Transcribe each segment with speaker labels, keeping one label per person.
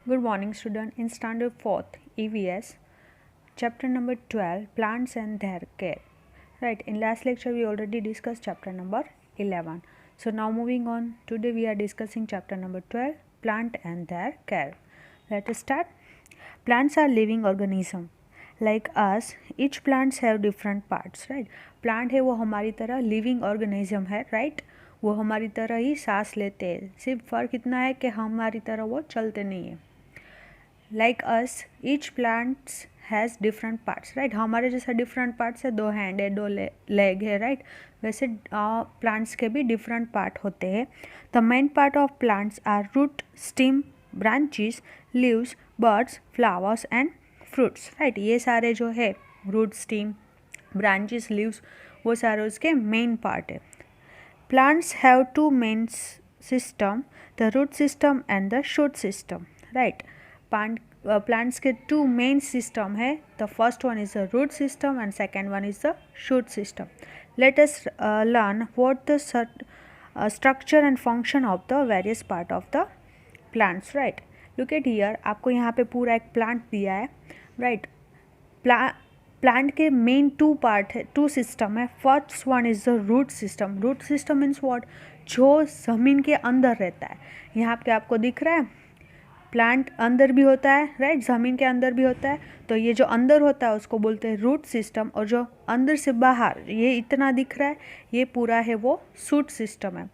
Speaker 1: Good morning, student. In standard 4th EVS, chapter number 12, plants and their care. Right, in last lecture we already discussed chapter number 11. So now moving on, today we are discussing chapter number 12, plant and their care. Let us start. Plants are living organism. Like us, each plants have different parts, right? Plant है वो हमारी तरह living organism है, right? वो हमारी तरह ही सांस लेते हैं. सिर्फ फ़र्क इतना है कि हमारी तरह वो चलते नहीं है. Like us each plants has different parts, right? हमारे जैसा डिफरेंट पार्ट्स है, 2 हैंड है, 2 लेग है, राइट? वैसे प्लांट्स के भी डिफरेंट पार्ट होते हैं. The main part of plants are root, stem, branches, leaves, buds, flowers and fruits, right? ये सारे जो है रूट, स्टीम, ब्रांचेस, लीव्स, वो सारे उसके मेन पार्ट है. Plants have 2 main system, the root system and the shoot system, right? Plants के 2 main system है. The first one is the root system and second one is the shoot system. Let us learn what the structure and function of the various part of the plants, right? Look at here, आपको यहाँ पे पूरा एक plant दिया है, right? Plant के main 2 part है, 2 system है. First one is the root system. Root system means what? जो ज़मीन के अंदर रहता है. यहाँ पे आपको दिख रहा है प्लांट अंदर भी होता है, राइट? ज़मीन के अंदर भी होता है. तो ये जो अंदर होता है उसको बोलते हैं रूट सिस्टम, और जो अंदर से बाहर ये इतना दिख रहा है ये पूरा है वो शूट सिस्टम है.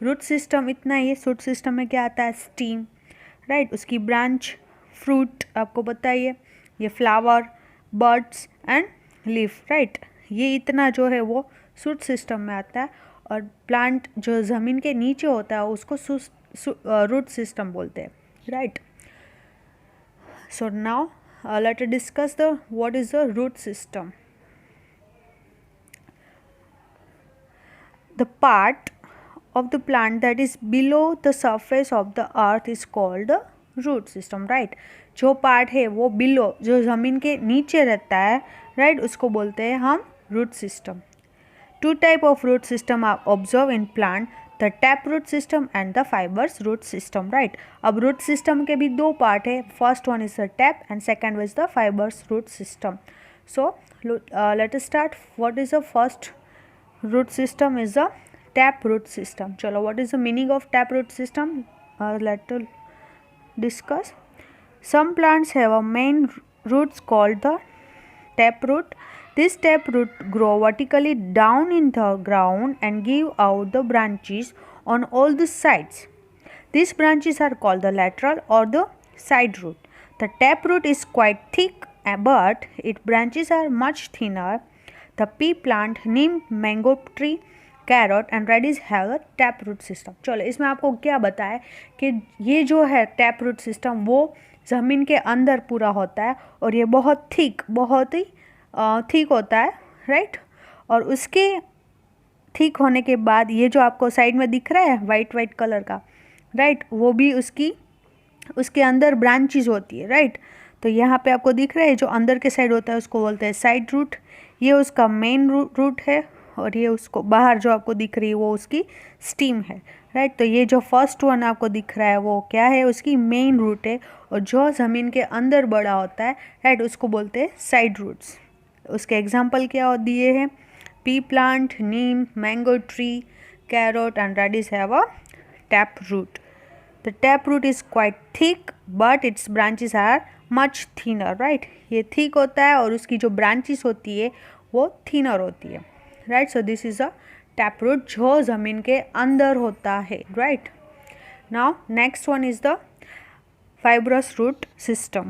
Speaker 1: रूट सिस्टम इतना ही है. शूट सिस्टम में क्या आता है? Steam, right? उसकी ब्रांच, फ्रूट आपको पता ही है, ये flower, birds and leaf, right? ये इतना जो है वो शूट सिस्टम में आता है. और प्लांट जो ज़मीन के नीचे होता है उसको रूट सिस्टम बोलते हैं, right? So now let us discuss what is the root system. The part of the plant that is below the surface of the earth is called the root system, right? जो part है वो below, जो ज़मीन के नीचे रहता है, right? उसको बोलते हैं हम root system. 2 type of root system are observed in plant, the tap root system and the fibrous root system, right? अब root system के भी 2 part है. First one is the tap and second is the fibrous root system. So let us start. What is the first root system? Is the tap root system. चलो, what is the meaning of tap root system? Let us discuss. Some plants have a main roots called the tap root. This tap root grow vertically down in the ground and give out the branches on all the sides. These branches are called the lateral or the side root. The tap root is quite thick, but its branches are much thinner. The pea plant, neem, mango tree, carrot and radish have a tap root system. चलो, इसमें आपको क्या बताया कि ये जो है tap root system वो ज़मीन के अंदर पूरा होता है और ये बहुत थिक, बहुत ही ठीक होता है, राइट? और उसके ठीक होने के बाद ये जो आपको साइड में दिख रहा है वाइट कलर का, राइट? वो भी उसके अंदर ब्रांचेस होती है, राइट? तो यहाँ पे आपको दिख रहा है जो अंदर के साइड होता है उसको बोलते हैं साइड रूट. ये उसका मेन रूट है और ये उसको बाहर जो आपको दिख रही है वो उसकी स्टीम है, राइट? तो ये जो फर्स्ट वन आपको दिख रहा है वो क्या है? उसकी मेन रूट है. और जो ज़मीन के अंदर बड़ा होता है, राइट, उसको बोलते हैं साइड रूट्स. उसके एग्जाम्पल क्या दिए हैं? Pea plant, neem, mango tree, carrot and radish have a tap root. The tap root is quite thick but its branches are much thinner, right? ये थिक होता है और उसकी जो ब्रांचेस होती है वो थिनर होती है, right? So this is a tap root जो ज़मीन के अंदर होता है, right? Now next one is the fibrous root system.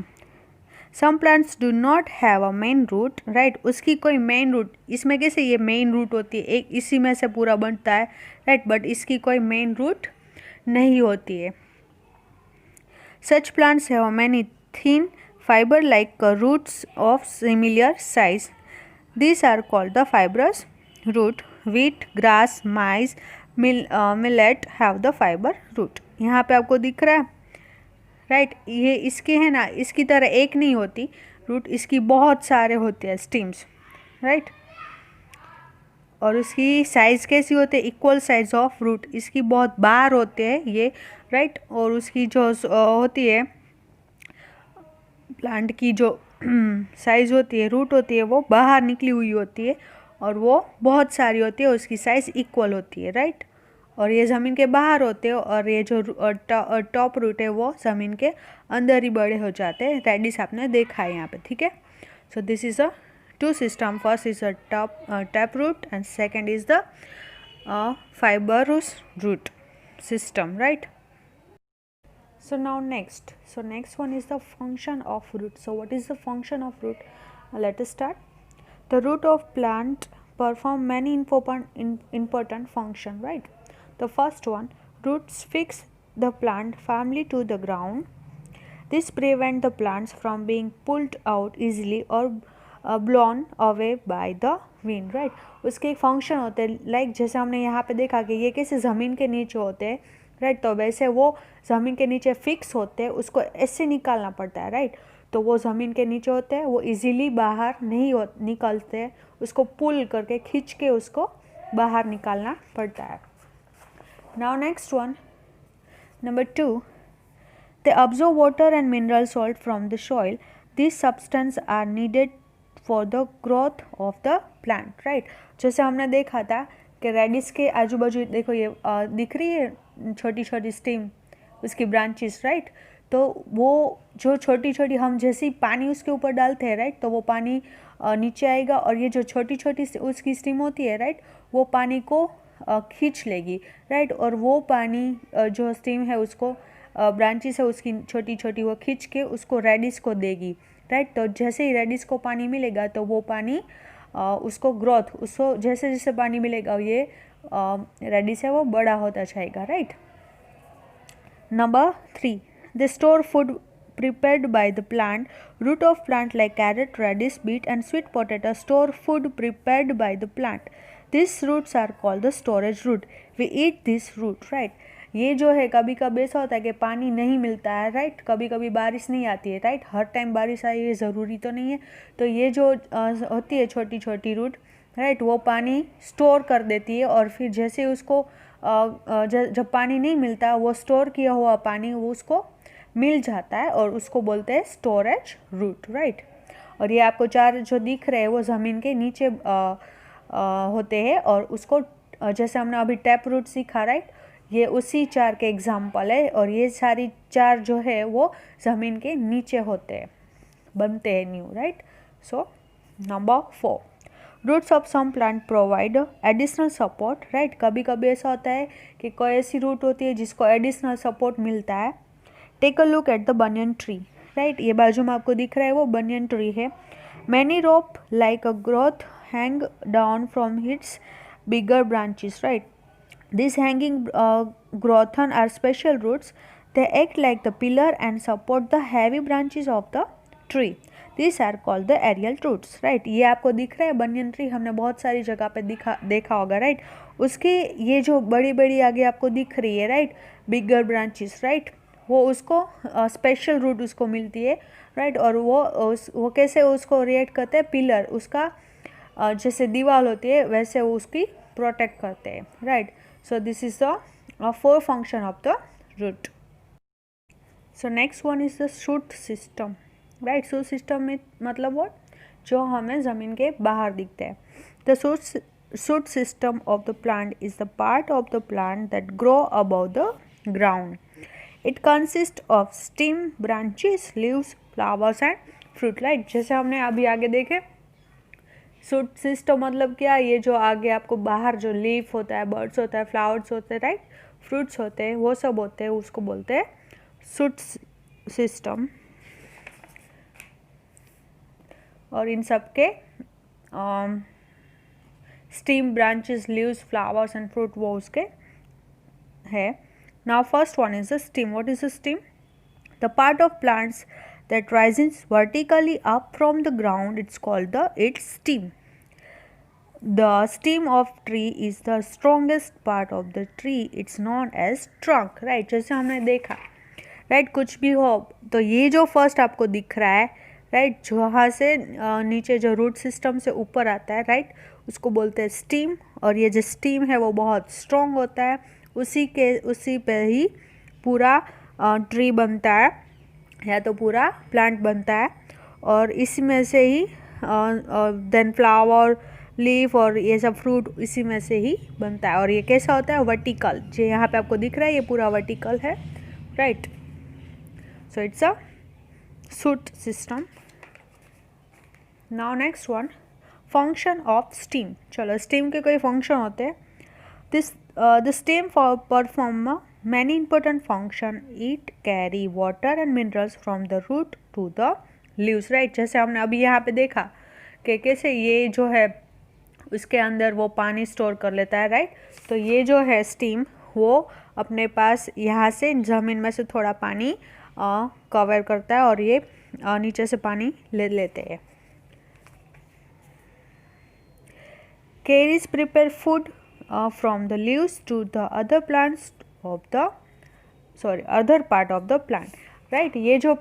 Speaker 1: Some plants do not have a main root, right? उसकी कोई main root, इसमें कैसे ये main root होती है, एक इसी में से पूरा बनता है, right? But इसकी कोई main root नहीं होती है. Such plants have many thin fiber-like roots of similar size. These are called the fibrous root. Wheat, grass, maize, millet have the fiber root. यहाँ पे आपको दिख रहा है, राइट? ये इसके है ना, इसकी तरह एक नहीं होती रूट, इसकी बहुत सारे होते हैं स्टीम्स, राइट? और उसकी साइज़ कैसी होती है? Equal size of root. इसकी बहुत बार होते हैं ये, राइट? और उसकी जो होती है प्लांट की जो साइज़ होती है, रूट होती है, वो बाहर निकली हुई होती है और वो बहुत सारी होती है, उसकी साइज़ इक्वल होती है, राइट। और ये ज़मीन के बाहर होते हैं और ये जो टॉप रूट है वो ज़मीन के अंदर ही बड़े हो जाते हैं। रेडिस आपने देखा है यहाँ पे, ठीक है। So this is a two system, first is a tap root and second is the fibrous root system, right? So next one is the function of root. So what is the function of root? Let us start. The root of plant perform many important function, right? The first one, roots fix the plant firmly to the ground. This prevent the plants from being pulled out easily or blown away by the wind, right? उसके एक function होते हैं, like जैसे हमने यहाँ पे देखा कि ये कैसे ज़मीन के नीचे होते हैं, राइट। तो वैसे वो ज़मीन के नीचे फिक्स होते हैं, उसको ऐसे निकालना पड़ता है, राइट। तो वो ज़मीन के नीचे होते हैं, वो इजीली बाहर नहीं निकलते, उसको पुल करके खींच के उसको बाहर निकालना पड़ता है। Now next one, number 2, they absorb water and mineral salt from the soil. These substances are needed for the growth of the plant, right? जैसे हमने देखा था कि रेडिस के आजू बाजू देखो ये दिख रही है छोटी छोटी स्टीम, उसकी ब्रांचेस, राइट। तो वो जो छोटी छोटी हम जैसे पानी उसके ऊपर डालते हैं, राइट, तो वो पानी नीचे आएगा और ये जो छोटी छोटी उसकी स्टीम होती है, राइट, वो पानी को खींच लेगी, राइट। और वो पानी जो स्टीम है उसको ब्रांचेस है उसकी छोटी छोटी, वो खींच के उसको रेडिस को देगी, राइट। तो जैसे ही रेडिस को पानी मिलेगा तो वो पानी उसको ग्रोथ, उसको जैसे जैसे पानी मिलेगा ये रेडिस है वो बड़ा होता जाएगा, right. Number 3, they store food prepared by the plant. Root of plant like carrot, radish, beet and sweet potato store food prepared by the plant. These roots are called the storage root. We eat this root, right? ये जो है कभी कभी ऐसा होता है कि पानी नहीं मिलता है, राइट। कभी कभी बारिश नहीं आती है, राइट। हर टाइम बारिश आई ये ज़रूरी तो नहीं है। तो ये जो होती है छोटी छोटी रूट, राइट, वो पानी स्टोर कर देती है और फिर जैसे उसको जब पानी नहीं मिलता वो स्टोर किया हुआ पानी वो उसको मिल जाता है और उसको बोलते हैं स्टोरेज रूट, राइट। और ये आपको 4 जो दिख रहे हैं वो ज़मीन के नीचे होते हैं और उसको जैसे हमने अभी टैप रूट सीखा, राइट, ये उसी 4 के एग्जाम्पल है। और ये सारी 4 जो है वो ज़मीन के नीचे होते हैं, बनते हैं new, right. So number 4, roots of some plant provide additional support, right. कभी कभी ऐसा होता है कि कोई ऐसी रूट होती है जिसको एडिशनल सपोर्ट मिलता है। Take a look at the banyan tree, right. ये बाजू में आपको दिख रहा है वो बनियन ट्री है। Many rope like a growth hang down from its bigger branches, right. These hanging growths are special roots. They act like the pillar and support the heavy branches of the tree. These are called the aerial roots, right? ये आपको दिख रहा है banyan tree, हमने बहुत सारी जगह पे देखा होगा, राइट। उसके ये जो बड़ी बड़ी आगे आपको दिख रही है, राइट, बिगर ब्रांचेस, राइट, वो उसको स्पेशल रूट उसको मिलती है, राइट। और वो कैसे उसको रिएक्ट करते हैं, पिलर उसका जैसे दीवार होती है वैसे वो उसकी प्रोटेक्ट करते हैं, right. So this is the 4 function of the root. So next one is the shoot system, right? Shoot system में मतलब what? जो हमें ज़मीन के बाहर दिखते हैं। The shoot system of the plant is the part of the plant that grow above the ground. It consists of stem, branches, leaves, flowers and fruit, right? जैसे हमने अभी आगे देखे शूट सिस्टम मतलब क्या, ये जो आगे आपको बाहर जो लीफ होता है, बर्ड्स होता है, फ्लावर्स होते हैं, राइट, फ्रूट्स होते हैं, वो सब होते हैं, उसको बोलते हैं शूट सिस्टम। और इन सब के steam, branches, leaves, flowers and fruit वो उसके है। Now first one is the steam. What is the steam? The part of plants that rises vertically up from the ground, it's called its stem. The stem of tree is the strongest part of the tree. It's known as trunk, right? जैसे हमने देखा, right, कुछ भी हो तो ये जो first आपको दिख रहा है, राइट, जहाँ से नीचे जो रूट सिस्टम से ऊपर आता है, राइट, उसको बोलते हैं स्टीम। और ये जो स्टीम है वो बहुत स्ट्रॉन्ग होता है, उसी पे ही पूरा ट्री बनता है। या तो पूरा प्लांट बनता है और इसमें से ही देन फ्लावर, लीफ और ये सब फ्रूट इसी में से ही बनता है। और ये कैसा होता है? वर्टिकल। जो यहाँ पे आपको दिख रहा है ये पूरा वर्टिकल है, right. So it's a shoot system. Now next one, function of steam. चलो, स्टीम के कोई फंक्शन होते हैं। This the steam perform many important function. It carry water and minerals from the root to the leaves, right। जैसे हमने अभी यहाँ पे देखा कि कैसे ये जो है उसके अंदर वो पानी स्टोर कर लेता है, राइट। तो ये जो है स्टीम वो अपने पास यहाँ से ज़मीन में से थोड़ा पानी कवर करता है और ये नीचे से पानी ले लेते हैं। Carries prepare food from the leaves to the other plants of the other part of the plant, right. ये जो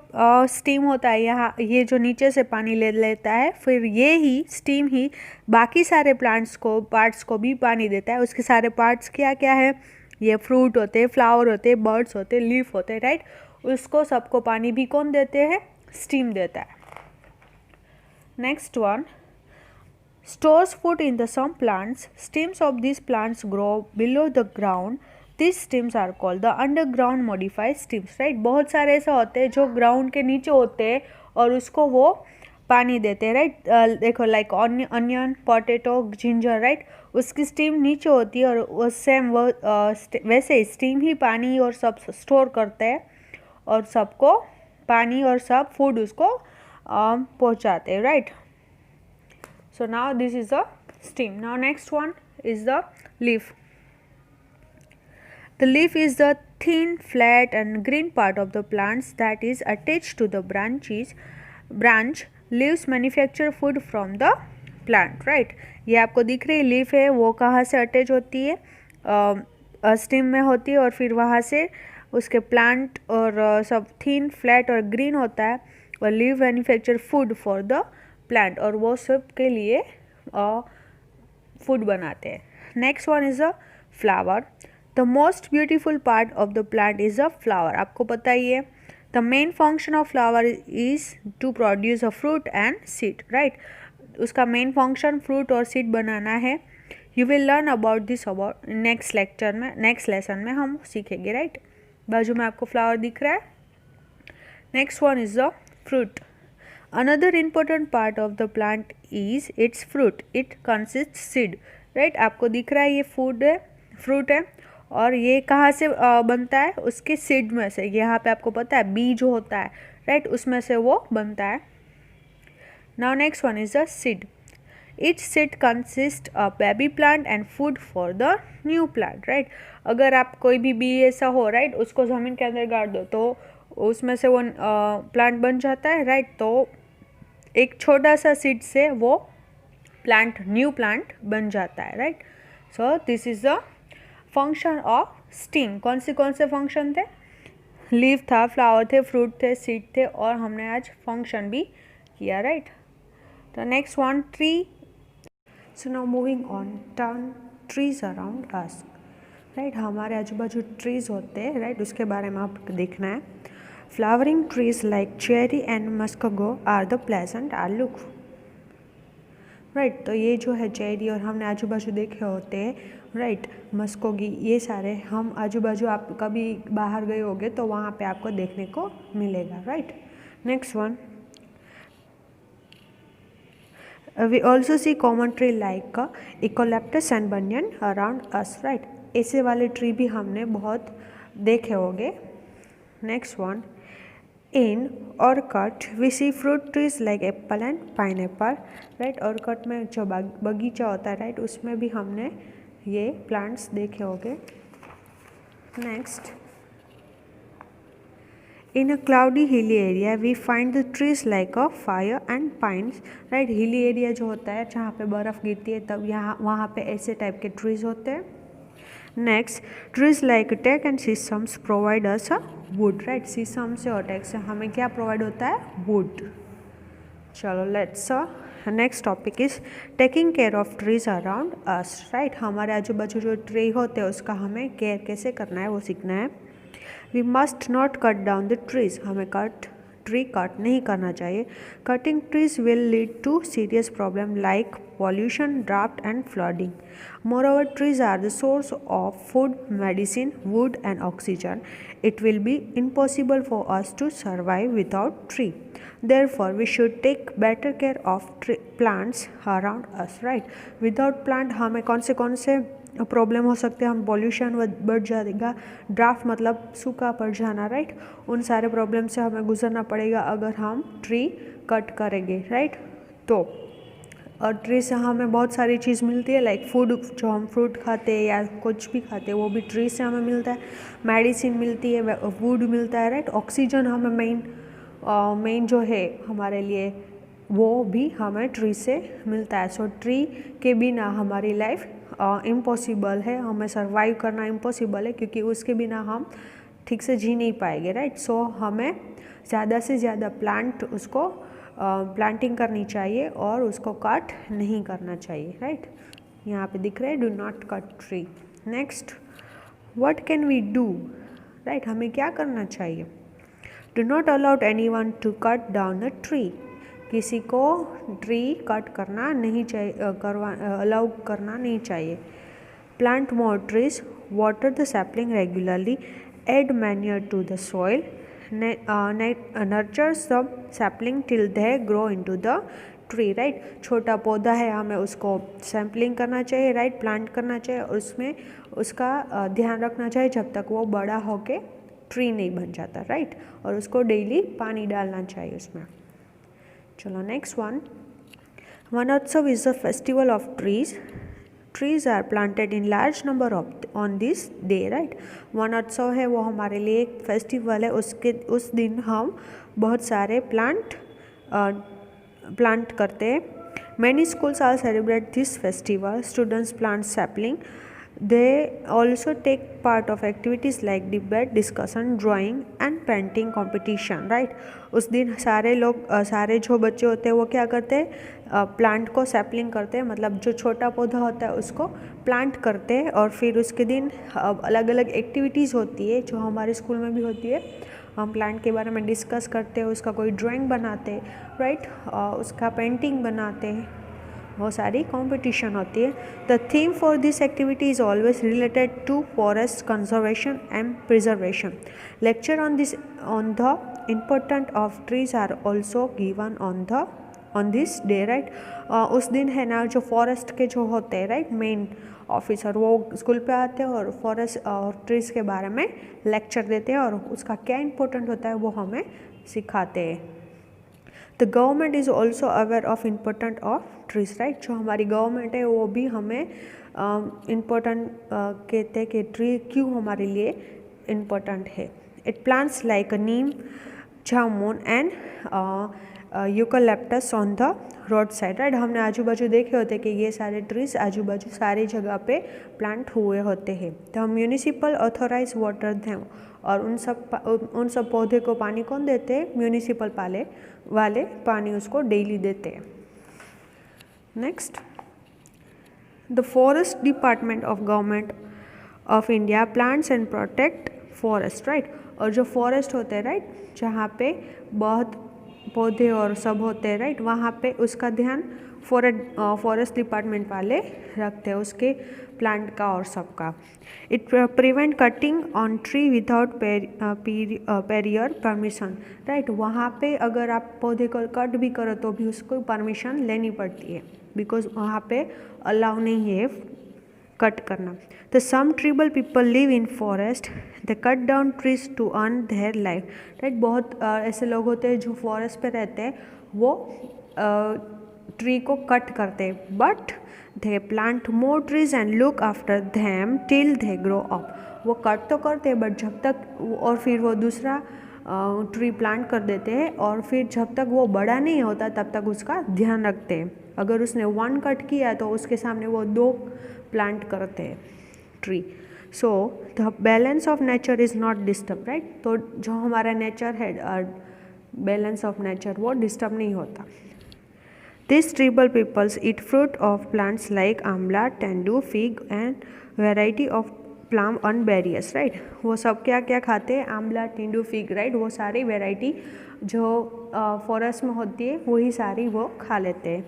Speaker 1: स्टीम होता है यहाँ, ये जो नीचे से पानी ले लेता है, फिर ये ही स्टीम ही बाकी सारे पार्ट्स को भी पानी देता है। उसके सारे पार्ट्स क्या क्या है? ये फ्रूट होते हैं, फ्लावर होते हैं, बर्ड्स होते हैं, लीफ होते हैं, राइट। उसको सबको पानी भी कौन देते हैं? स्टीम देता है। Next one, stores food in the some plants. Stems of these plants grow below the ground. These stems are called the underground modified stems, right। बहुत सारे ऐसे होते हैं जो ग्राउंड के नीचे होते हैं और उसको वो पानी देते हैं, राइट। देखो, like onion, potato, ginger, right. उसकी स्टीम नीचे होती है और वो सेम वो वैसे स्टीम ही पानी और सब स्टोर करते हैं और सबको पानी और सब फूड उसको पहुँचाते हैं, right. So now this is the stem. Now next one is the leaf. The leaf is the thin, flat and green part of the plants that is attached to the branch. Leaves manufacture food from the plant, right। ये आपको दिख रही leaf है, वो कहाँ से attach होती है? स्टेम में होती है और फिर वहाँ से उसके प्लांट और सब थिन, फ्लैट और ग्रीन होता है और leave manufacture food for the plant, और वो सब के लिए फूड बनाते हैं। Next one is a flower. The most beautiful part of the plant is a flower. आपको पता ही है, the main function of flower is to produce a fruit and seed, right. उसका मेन फंक्शन फ्रूट और seed बनाना है। You will learn about this about next lecture में, next lesson में हम सीखेंगे, राइट। बाजू में आपको फ्लावर दिख रहा है। Next one is the fruit. Another important part of the plant is its fruit. It consists seed, right। आपको दिख रहा है ये फ्रूट है और ये कहाँ से बनता है? उसके सीड में से। यहाँ पे आपको पता है बीज जो होता है, राइट, उसमें से वो बनता है। Now next one is the seed. Each seed consists of baby plant and food for the new plant, right। अगर आप कोई भी बी ऐसा हो, राइट, उसको ज़मीन के अंदर गाड़ दो तो उसमें से वो प्लांट बन जाता है, राइट। तो एक छोटा सा सीड से वो न्यू प्लांट बन जाता है, right. So this is the function of steam. कौन से फंक्शन थे? लीफ था, फ्लावर थे, फ्रूट थे, सीड थे और हमने आज फंक्शन भी किया, राइट। तो next one, tree. So now moving on, turn trees around us, right. हमारे आजू बाजू ट्रीज होते हैं, राइट, उसके बारे में आपको देखना है। Flowering trees like cherry and muskego are the pleasant outlook, right. तो ये जो है चेरी और हमने आजू बाजू देखे होते हैं, राइट, मस्कोगी, ये सारे हम आजू बाजू आप कभी बाहर गए होंगे तो वहाँ पे आपको देखने को मिलेगा, right. Next one, we also see common tree like eucalyptus and banyan around us, right. ऐसे वाले ट्री भी हमने बहुत देखे होंगे। Next one, in orchard we see fruit trees like apple and pineapple, right. Orchid में जो बगीचा होता है, राइट, उसमें भी हमने ये प्लांट्स देखे होंगे। Next, in a cloudy hilly area we find the trees like a fir and pines, right. Hilly area जो होता है जहाँ पे बर्फ़ गिरती है तब वहाँ पे ऐसे टाइप के ट्रीज होते हैं। Next, trees like teak and sisams provide us a wood, right. सीसम से और टेक से हमें क्या प्रोवाइड होता है? वुड। चलो let's next topic is taking care of trees around us, right. हमारे आजू बाजू जो ट्री होते हैं उसका हमें केयर कैसे करना है वो सीखना है। We must not cut down the trees, हमें कट ट्री कट नहीं करना चाहिए। Cutting trees will lead to serious problem like pollution, drought and flooding. Moreover, trees are the source of food, medicine, wood and oxygen. It will be impossible for us to survive without tree. Therefore, we should take better care of plants around us, right? Without plant हमें कौन से problem हो सकते हैं, हम pollution बढ़ जाएगा, draft मतलब सूखा पड़ जाना, राइट? उन सारे प्रॉब्लम से हमें गुजरना पड़ेगा अगर हम ट्री कट करेंगे, राइट? तो और ट्री से हमें बहुत सारी चीज़ मिलती है, लाइक फूड, जो हम फ्रूट खाते हैं या कुछ भी खाते हैं वो भी ट्री से हमें मिलता है, मेडिसिन मिलती है, वुड मिलता है, राइट? ऑक्सीजन हमें मेन जो है हमारे लिए वो भी हमें ट्री से मिलता है। सो ट्री के बिना हमारी लाइफ इम्पॉसिबल है, हमें सर्वाइव करना इम्पॉसिबल है, क्योंकि उसके बिना हम ठीक से जी नहीं पाएंगे, राइट? सो हमें ज़्यादा से ज़्यादा प्लांटिंग करनी चाहिए और उसको कट नहीं करना चाहिए, राइट? यहाँ पे दिख रहा है do not cut tree. Next, what can we do, right? हमें क्या करना चाहिए? Do not allowed anyone to cut down a tree. किसी को ट्री कट करना नहीं चाहिए, अलाउ करना नहीं चाहिए। Plant more trees, water the sapling regularly, add manure to the soil, nurtures the sapling till they grow into the tree, right? छोटा पौधा है, हमें उसको सैम्पलिंग करना चाहिए, राइट? प्लांट करना चाहिए और उसमें उसका ध्यान रखना चाहिए जब तक वो बड़ा होके ट्री नहीं बन जाता, राइट? और उसको डेली पानी डालना चाहिए उसमें। चलो next one, Vanotsav is the festival of trees. Trees are planted in large number on this day, right? Vanotsav है वो हमारे लिए एक फेस्टिवल है, उस दिन हम बहुत सारे प्लांट करते हैं। Many schools are celebrate this festival, students plant sapling, they also take part of activities like debate, discussion, drawing and painting competition, right? उस दिन सारे जो बच्चे होते हैं वो क्या करते हैं, प्लांट को सैपलिंग करते हैं, मतलब जो छोटा पौधा होता है उसको प्लांट करते हैं और फिर उसके दिन अलग अलग एक्टिविटीज़ होती है जो हमारे स्कूल में भी होती है। हम प्लांट के बारे में डिस्कस करते हैं, उसका कोई ड्राइंग बनाते हैं, राइट? उसका पेंटिंग बनाते हैं, बहुत सारी कंपटीशन होती है। The theme for this activity is always related to forest conservation and preservation. Lecture on the important of trees are also given on this day, right? उस दिन है ना, जो फॉरेस्ट के जो होते हैं, राइट, मेन ऑफिसर, वो स्कूल पे आते हैं और फॉरेस्ट और ट्रीज़ के बारे में लेक्चर देते हैं और उसका क्या इम्पोर्टेंट होता है वो हमें सिखाते हैं। The government is also aware of important of trees, right? जो हमारी गवर्नमेंट है वो भी हमें इम्पोर्टेंट कहते हैं कि ट्री क्यों हमारे लिए इम्पोर्टेंट है। It plants like Neem, jamun and eucalyptus on the road side, right? हमने आजू बाजू देखे होते कि ये सारे ट्रीज आजू बाजू सारी जगह पे प्लांट हुए होते हैं। तो म्यूनिसिपल ऑथोराइज वाटर देम, और उन सब पौधे को पानी कौन देते हैं? म्यूनिसिपल वाले पानी उसको डेली देते हैं। Next, the forest department of government of India plants and protect forest, right? और जो फॉरेस्ट होते हैं, राइट, जहाँ पे बहुत पौधे और सब होते हैं, राइट, वहाँ पे उसका ध्यान फॉरेस्ट डिपार्टमेंट वाले रखते हैं, उसके प्लांट का और सबका। It prevent cutting on tree without Periyar permission, right? वहाँ पे अगर आप पौधे को कट भी करो तो भी उसको परमिशन लेनी पड़ती है, बिकॉज वहाँ पे अलाउ नहीं है कट करना। तो some tribal people live in forest, they cut down trees to earn their life, right? बहुत ऐसे लोग होते हैं जो फॉरेस्ट पे रहते हैं, वो ट्री को कट करते हैं, but they plant more trees and look after them till they grow up. वो कट तो करते हैं बट जब तक, और फिर वो दूसरा ट्री प्लांट कर देते हैं और फिर जब तक वो बड़ा नहीं होता तब तक उसका ध्यान रखते हैं। अगर उसने 1 कट किया तो उसके सामने वो 2 प्लांट करते हैं tree. So the balance of nature is not disturb, right? तो जो हमारा नेचर है, बैलेंस ऑफ नेचर, वो डिस्टर्ब नहीं होता। This tribal peoples eat fruit of plants like amla, tendu, fig and variety of plum on berries, right? वो सब क्या क्या खाते हैं? आंवला, तेंदू, फिग, राइट? वो सारी वेराइटी जो फॉरेस्ट में होती है वही सारी वो खा लेते हैं।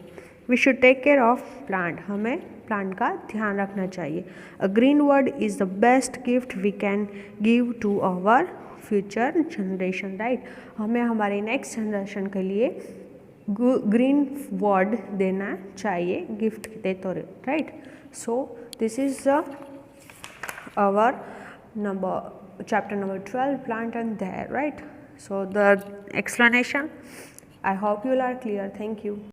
Speaker 1: We should take care of plant, हमें प्लांट का ध्यान रखना चाहिए। A green world is the best gift we can give to our future generation, right. हमें हमारे नेक्स्ट जनरेशन के लिए ग्रीन वर्ल्ड देना चाहिए गिफ्ट के तौर, right. So this is our chapter number 12, plant and there, right. So the explanation, I hope you all are clear. Thank you.